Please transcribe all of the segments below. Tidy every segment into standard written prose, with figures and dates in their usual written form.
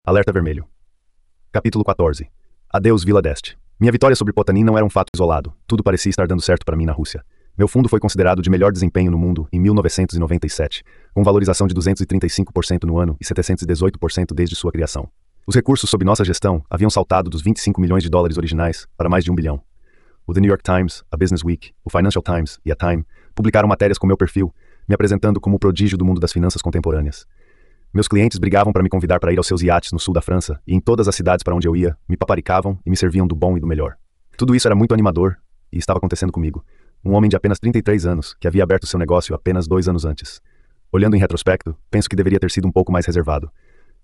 Alerta vermelho. Capítulo 14. Adeus Vila d'Este. Minha vitória sobre Potanin não era um fato isolado. Tudo parecia estar dando certo para mim na Rússia. Meu fundo foi considerado de melhor desempenho no mundo em 1997, com valorização de 235% no ano e 718% desde sua criação. Os recursos sob nossa gestão haviam saltado dos 25 milhões de dólares originais para mais de 1 bilhão. O The New York Times, a Business Week, o Financial Times e a Time publicaram matérias com meu perfil, me apresentando como o prodígio do mundo das finanças contemporâneas. Meus clientes brigavam para me convidar para ir aos seus iates no sul da França, e em todas as cidades para onde eu ia, me paparicavam e me serviam do bom e do melhor. Tudo isso era muito animador, e estava acontecendo comigo, um homem de apenas 33 anos, que havia aberto seu negócio apenas 2 anos antes. Olhando em retrospecto, penso que deveria ter sido um pouco mais reservado.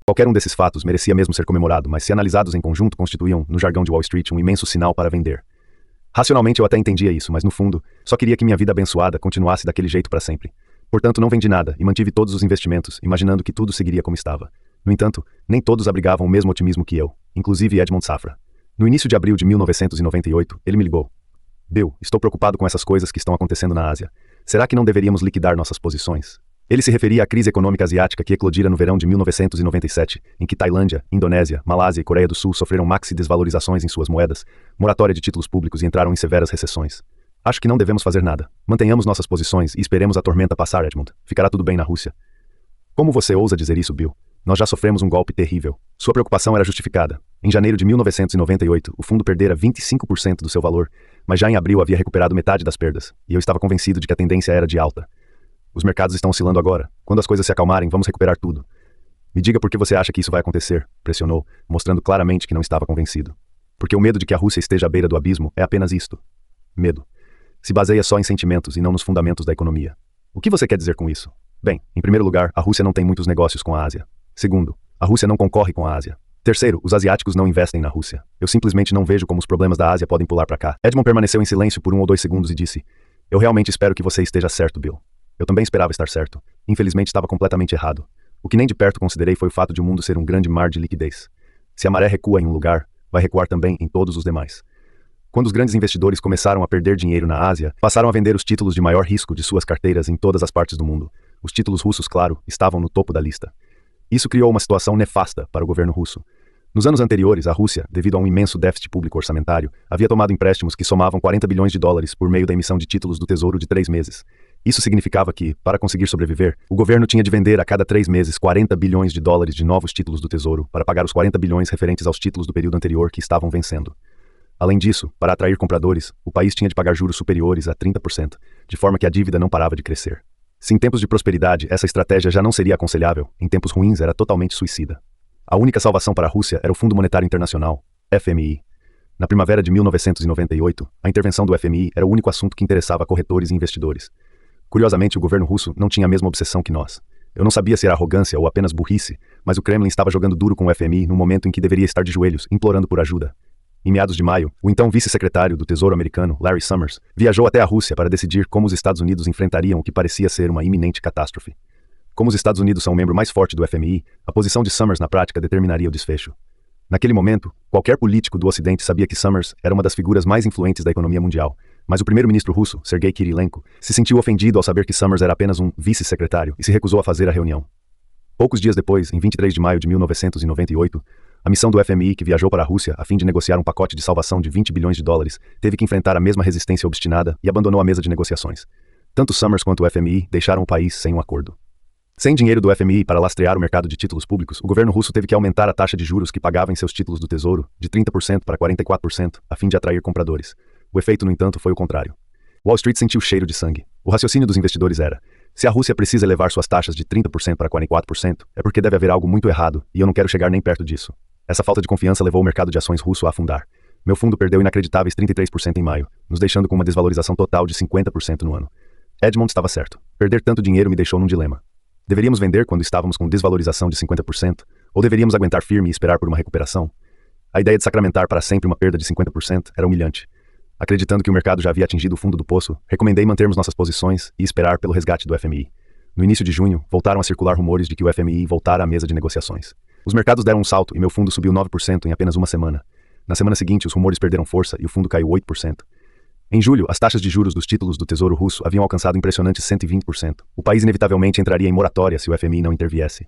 Qualquer um desses fatos merecia mesmo ser comemorado, mas se analisados em conjunto constituíam, no jargão de Wall Street, um imenso sinal para vender. Racionalmente eu até entendia isso, mas no fundo, só queria que minha vida abençoada continuasse daquele jeito para sempre. Portanto, não vendi nada e mantive todos os investimentos, imaginando que tudo seguiria como estava. No entanto, nem todos abrigavam o mesmo otimismo que eu, inclusive Edmond Safra. No início de abril de 1998, ele me ligou. Bill, estou preocupado com essas coisas que estão acontecendo na Ásia. Será que não deveríamos liquidar nossas posições? Ele se referia à crise econômica asiática que eclodira no verão de 1997, em que Tailândia, Indonésia, Malásia e Coreia do Sul sofreram maxi-desvalorizações em suas moedas, moratória de títulos públicos e entraram em severas recessões. Acho que não devemos fazer nada. Mantenhamos nossas posições e esperemos a tormenta passar, Edmond. Ficará tudo bem na Rússia. Como você ousa dizer isso, Bill? Nós já sofremos um golpe terrível. Sua preocupação era justificada. Em janeiro de 1998, o fundo perdera 25% do seu valor, mas já em abril havia recuperado metade das perdas, e eu estava convencido de que a tendência era de alta. Os mercados estão oscilando agora. Quando as coisas se acalmarem, vamos recuperar tudo. Me diga por que você acha que isso vai acontecer, pressionou, mostrando claramente que não estava convencido. Porque o medo de que a Rússia esteja à beira do abismo é apenas isto. Medo. Se baseia só em sentimentos e não nos fundamentos da economia. O que você quer dizer com isso? Bem, em primeiro lugar, a Rússia não tem muitos negócios com a Ásia. Segundo, a Rússia não concorre com a Ásia. Terceiro, os asiáticos não investem na Rússia. Eu simplesmente não vejo como os problemas da Ásia podem pular para cá. Edmond permaneceu em silêncio por 1 ou 2 segundos e disse: Eu realmente espero que você esteja certo, Bill. Eu também esperava estar certo. Infelizmente estava completamente errado. O que nem de perto considerei foi o fato de o mundo ser um grande mar de liquidez. Se a maré recua em um lugar, vai recuar também em todos os demais. Quando os grandes investidores começaram a perder dinheiro na Ásia, passaram a vender os títulos de maior risco de suas carteiras em todas as partes do mundo. Os títulos russos, claro, estavam no topo da lista. Isso criou uma situação nefasta para o governo russo. Nos anos anteriores, a Rússia, devido a um imenso déficit público orçamentário, havia tomado empréstimos que somavam 40 bilhões de dólares por meio da emissão de títulos do Tesouro de 3 meses. Isso significava que, para conseguir sobreviver, o governo tinha de vender a cada 3 meses 40 bilhões de dólares de novos títulos do Tesouro para pagar os 40 bilhões referentes aos títulos do período anterior que estavam vencendo. Além disso, para atrair compradores, o país tinha de pagar juros superiores a 30%, de forma que a dívida não parava de crescer. Se em tempos de prosperidade essa estratégia já não seria aconselhável, em tempos ruins era totalmente suicida. A única salvação para a Rússia era o Fundo Monetário Internacional, FMI. Na primavera de 1998, a intervenção do FMI era o único assunto que interessava a corretores e investidores. Curiosamente, o governo russo não tinha a mesma obsessão que nós. Eu não sabia se era arrogância ou apenas burrice, mas o Kremlin estava jogando duro com o FMI no momento em que deveria estar de joelhos, implorando por ajuda. Em meados de maio, o então vice-secretário do Tesouro americano, Larry Summers, viajou até a Rússia para decidir como os Estados Unidos enfrentariam o que parecia ser uma iminente catástrofe. Como os Estados Unidos são o membro mais forte do FMI, a posição de Summers na prática determinaria o desfecho. Naquele momento, qualquer político do Ocidente sabia que Summers era uma das figuras mais influentes da economia mundial, mas o primeiro-ministro russo, Sergei Kirilenko, se sentiu ofendido ao saber que Summers era apenas um vice-secretário e se recusou a fazer a reunião. Poucos dias depois, em 23 de maio de 1998, a missão do FMI, que viajou para a Rússia a fim de negociar um pacote de salvação de 20 bilhões de dólares, teve que enfrentar a mesma resistência obstinada e abandonou a mesa de negociações. Tanto Summers quanto o FMI deixaram o país sem um acordo. Sem dinheiro do FMI para lastrear o mercado de títulos públicos, o governo russo teve que aumentar a taxa de juros que pagava em seus títulos do Tesouro, de 30% para 44%, a fim de atrair compradores. O efeito, no entanto, foi o contrário. Wall Street sentiu cheiro de sangue. O raciocínio dos investidores era: se a Rússia precisa elevar suas taxas de 30% para 44%, é porque deve haver algo muito errado, e eu não quero chegar nem perto disso. Essa falta de confiança levou o mercado de ações russo a afundar. Meu fundo perdeu inacreditáveis 33% em maio, nos deixando com uma desvalorização total de 50% no ano. Edmond estava certo. Perder tanto dinheiro me deixou num dilema. Deveríamos vender quando estávamos com desvalorização de 50%, ou deveríamos aguentar firme e esperar por uma recuperação? A ideia de sacramentar para sempre uma perda de 50% era humilhante. Acreditando que o mercado já havia atingido o fundo do poço, recomendei mantermos nossas posições e esperar pelo resgate do FMI. No início de junho, voltaram a circular rumores de que o FMI voltara à mesa de negociações. Os mercados deram um salto e meu fundo subiu 9% em apenas uma semana. Na semana seguinte, os rumores perderam força e o fundo caiu 8%. Em julho, as taxas de juros dos títulos do Tesouro Russo haviam alcançado impressionantes 120%. O país inevitavelmente entraria em moratória se o FMI não interviesse.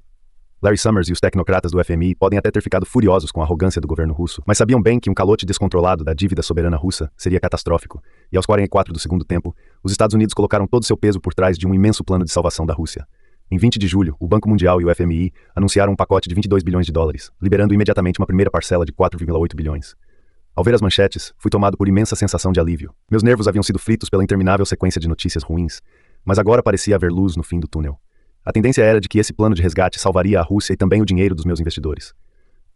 Larry Summers e os tecnocratas do FMI podem até ter ficado furiosos com a arrogância do governo russo, mas sabiam bem que um calote descontrolado da dívida soberana russa seria catastrófico, e aos 44 do segundo tempo, os Estados Unidos colocaram todo seu peso por trás de um imenso plano de salvação da Rússia. Em 20 de julho, o Banco Mundial e o FMI anunciaram um pacote de 22 bilhões de dólares, liberando imediatamente uma primeira parcela de 4,8 bilhões. Ao ver as manchetes, fui tomado por imensa sensação de alívio. Meus nervos haviam sido fritos pela interminável sequência de notícias ruins, mas agora parecia haver luz no fim do túnel. A tendência era de que esse plano de resgate salvaria a Rússia e também o dinheiro dos meus investidores.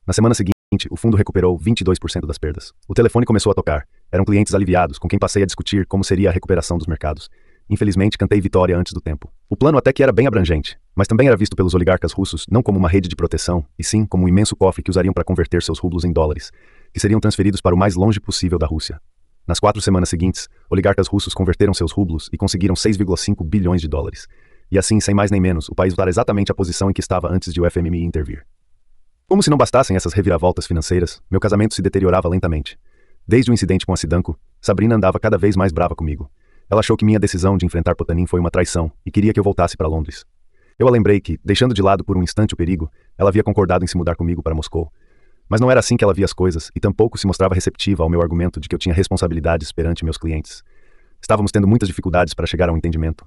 Na semana seguinte, o fundo recuperou 22% das perdas. O telefone começou a tocar. Eram clientes aliviados, com quem passei a discutir como seria a recuperação dos mercados. Infelizmente, cantei vitória antes do tempo. O plano até que era bem abrangente, mas também era visto pelos oligarcas russos não como uma rede de proteção, e sim como um imenso cofre que usariam para converter seus rublos em dólares, que seriam transferidos para o mais longe possível da Rússia. Nas 4 semanas seguintes, oligarcas russos converteram seus rublos e conseguiram 6,5 bilhões de dólares. E assim, sem mais nem menos, o país voltar exatamente à posição em que estava antes de o FMI intervir. Como se não bastassem essas reviravoltas financeiras, meu casamento se deteriorava lentamente. Desde o incidente com a Sidanko, Sabrina andava cada vez mais brava comigo. Ela achou que minha decisão de enfrentar Potanin foi uma traição e queria que eu voltasse para Londres. Eu a lembrei que, deixando de lado por um instante o perigo, ela havia concordado em se mudar comigo para Moscou. Mas não era assim que ela via as coisas e tampouco se mostrava receptiva ao meu argumento de que eu tinha responsabilidades perante meus clientes. Estávamos tendo muitas dificuldades para chegar a um entendimento.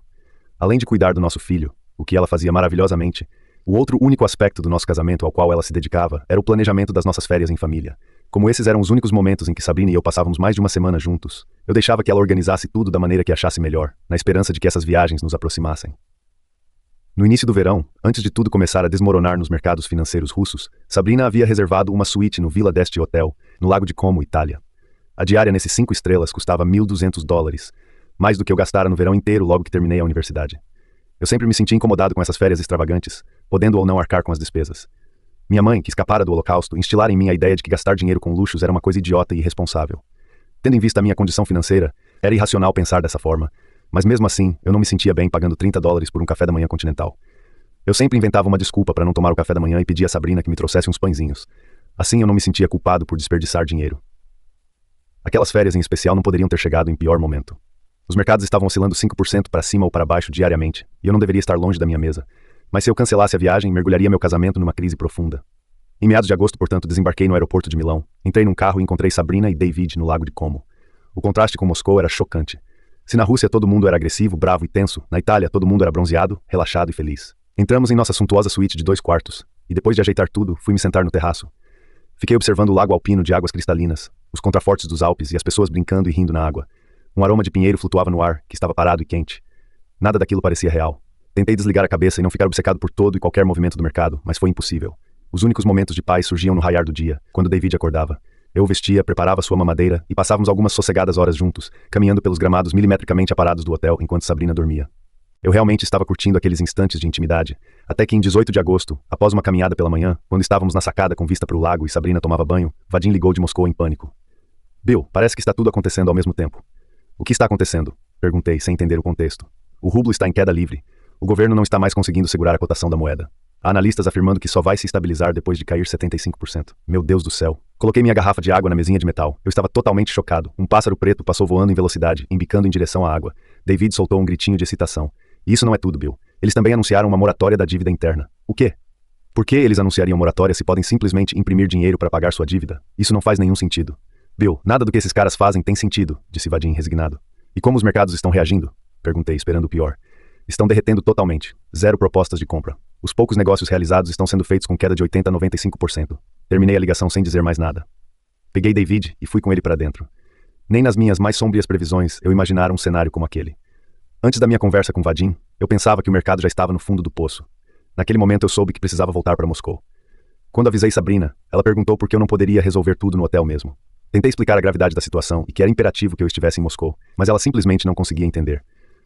Além de cuidar do nosso filho, o que ela fazia maravilhosamente, o outro único aspecto do nosso casamento ao qual ela se dedicava era o planejamento das nossas férias em família. Como esses eram os únicos momentos em que Sabrina e eu passávamos mais de uma semana juntos, eu deixava que ela organizasse tudo da maneira que achasse melhor, na esperança de que essas viagens nos aproximassem. No início do verão, antes de tudo começar a desmoronar nos mercados financeiros russos, Sabrina havia reservado uma suíte no Villa d'Este Hotel, no Lago de Como, Itália. A diária nesses 5 estrelas custava $1.200, mais do que eu gastara no verão inteiro logo que terminei a universidade. Eu sempre me senti incomodado com essas férias extravagantes, podendo ou não arcar com as despesas. Minha mãe, que escapara do Holocausto, instilara em mim a ideia de que gastar dinheiro com luxos era uma coisa idiota e irresponsável. Tendo em vista a minha condição financeira, era irracional pensar dessa forma, mas mesmo assim, eu não me sentia bem pagando $30 por um café da manhã continental. Eu sempre inventava uma desculpa para não tomar o café da manhã e pedia a Sabrina que me trouxesse uns pãezinhos. Assim eu não me sentia culpado por desperdiçar dinheiro. Aquelas férias em especial não poderiam ter chegado em pior momento. Os mercados estavam oscilando 5% para cima ou para baixo diariamente, e eu não deveria estar longe da minha mesa. Mas se eu cancelasse a viagem, mergulharia meu casamento numa crise profunda. Em meados de agosto, portanto, desembarquei no aeroporto de Milão, entrei num carro e encontrei Sabrina e David no Lago de Como. O contraste com Moscou era chocante. Se na Rússia todo mundo era agressivo, bravo e tenso, na Itália todo mundo era bronzeado, relaxado e feliz. Entramos em nossa suntuosa suíte de 2 quartos, e depois de ajeitar tudo, fui me sentar no terraço. Fiquei observando o lago alpino de águas cristalinas, os contrafortes dos Alpes e as pessoas brincando e rindo na água. Um aroma de pinheiro flutuava no ar, que estava parado e quente. Nada daquilo parecia real. Tentei desligar a cabeça e não ficar obcecado por todo e qualquer movimento do mercado, mas foi impossível. Os únicos momentos de paz surgiam no raiar do dia, quando David acordava. Eu o vestia, preparava sua mamadeira e passávamos algumas sossegadas horas juntos, caminhando pelos gramados milimetricamente aparados do hotel enquanto Sabrina dormia. Eu realmente estava curtindo aqueles instantes de intimidade, até que em 18 de agosto, após uma caminhada pela manhã, quando estávamos na sacada com vista para o lago e Sabrina tomava banho, Vadim ligou de Moscou em pânico. Bill, parece que está tudo acontecendo ao mesmo tempo. O que está acontecendo? Perguntei, sem entender o contexto. O rublo está em queda livre. O governo não está mais conseguindo segurar a cotação da moeda. Há analistas afirmando que só vai se estabilizar depois de cair 75%. Meu Deus do céu. Coloquei minha garrafa de água na mesinha de metal. Eu estava totalmente chocado. Um pássaro preto passou voando em velocidade, embicando em direção à água. David soltou um gritinho de excitação. E isso não é tudo, Bill. Eles também anunciaram uma moratória da dívida interna. O quê? Por que eles anunciariam moratória se podem simplesmente imprimir dinheiro para pagar sua dívida? Isso não faz nenhum sentido. Bill, nada do que esses caras fazem tem sentido, disse Vadim resignado. E como os mercados estão reagindo? Perguntei, esperando o pior. Estão derretendo totalmente. 0 propostas de compra. Os poucos negócios realizados estão sendo feitos com queda de 80% a 95%. Terminei a ligação sem dizer mais nada. Peguei David e fui com ele para dentro. Nem nas minhas mais sombrias previsões eu imaginara um cenário como aquele. Antes da minha conversa com Vadim, eu pensava que o mercado já estava no fundo do poço. Naquele momento eu soube que precisava voltar para Moscou. Quando avisei Sabrina, ela perguntou por que eu não poderia resolver tudo no hotel mesmo. Tentei explicar a gravidade da situação e que era imperativo que eu estivesse em Moscou, mas ela simplesmente não conseguia entender.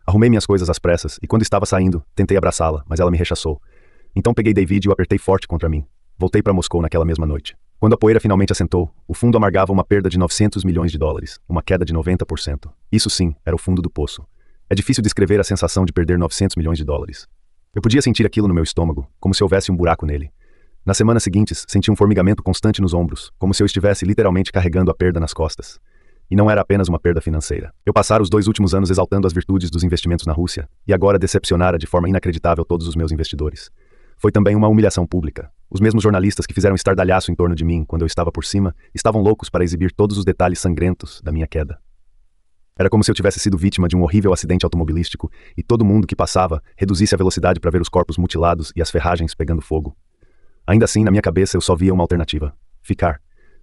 Arrumei minhas coisas às pressas e quando estava saindo, tentei abraçá-la, mas ela me rechaçou. Então peguei David e o apertei forte contra mim. Voltei para Moscou naquela mesma noite. Quando a poeira finalmente assentou, o fundo amargava uma perda de $900 milhões, uma queda de 90%. Isso sim, era o fundo do poço. É difícil descrever a sensação de perder $900 milhões. Eu podia sentir aquilo no meu estômago, como se houvesse um buraco nele. Nas semanas seguintes, senti um formigamento constante nos ombros, como se eu estivesse literalmente carregando a perda nas costas. E não era apenas uma perda financeira. Eu passara os 2 últimos anos exaltando as virtudes dos investimentos na Rússia, e agora decepcionara de forma inacreditável todos os meus investidores. Foi também uma humilhação pública. Os mesmos jornalistas que fizeram estardalhaço em torno de mim quando eu estava por cima estavam loucos para exibir todos os detalhes sangrentos da minha queda. Era como se eu tivesse sido vítima de um horrível acidente automobilístico e todo mundo que passava reduzisse a velocidade para ver os corpos mutilados e as ferragens pegando fogo. Ainda assim, na minha cabeça eu só via uma alternativa: ficar.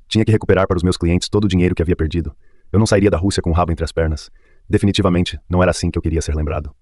Tinha que recuperar para os meus clientes todo o dinheiro que havia perdido. Eu não sairia da Rússia com o rabo entre as pernas. Definitivamente, não era assim que eu queria ser lembrado.